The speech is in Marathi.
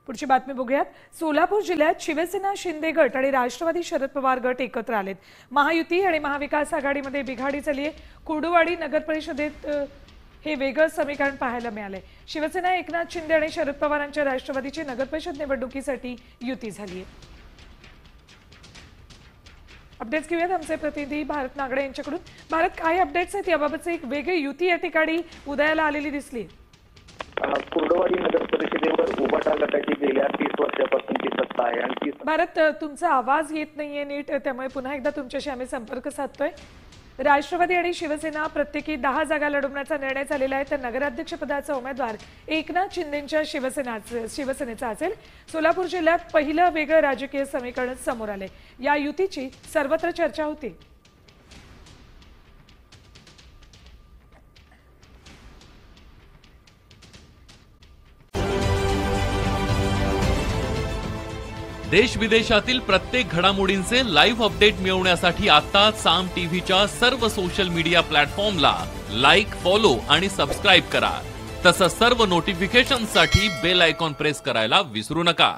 पुढची बातमी बघूयात। सोलापूर जिल्ह्यात शिवसेना शिंदे गट आणि राष्ट्रवादी शरद पवार गट एकत्र आलेत। महायुती आणि महाविकास आघाडीमध्ये बिघाडी झाली आहे। कुर्डुवाडी नगर परिषदेत हे वेगळं समीकरण पाहायला मिळालंय। शिवसेना एकनाथ शिंदे आणि शरद पवारांच्या राष्ट्रवादीची नगर परिषद निवडणुकीसाठी युती झाली आहे। अपडेट्स घेऊयात आमचे प्रतिनिधी भारत नागडे यांच्याकडून। भारत, काय अपडेट्स आहेत याबाबतचे? एक वेगळी युती या ठिकाणी उदयाला आलेली दिसली। कुर्डुवाडी नगर परिषदेवर उबाटा गटाची गेल्या 30 वर्षापासूनची सत्ता आहे आणि भारत, तुमचा आवाज येत नाहीये नीट, त्यामुळे पुन्हा एकदा तुमच्याशी आम्ही संपर्क साधतोय। राष्ट्रवादी आणि शिवसेना प्रत्येकी 10 जागा लढवण्याचा निर्णय झालेला आहे, तर नगराध्यक्षपदाचा उमेदवार एकनाथ शिंदेंच्या शिवसेनेचा असेल। सोलापूर जिल्ह्यात पहिलं वेगळं राजकीय समीकरण समोर आले। या युतीची सर्वत्र चर्चा होती। देश विदेशातील प्रत्येक घडामोडींचे लाईव्ह अपडेट मिळवण्यासाठी आता साम टीव्हीच्या सर्व सोशल मीडिया प्लॅटफॉर्मला लाईक, फॉलो आणि सबस्क्राईब करा। तसंच सर्व नोटिफिकेशनसाठी बेल आयकॉन प्रेस करायला विसरू नका।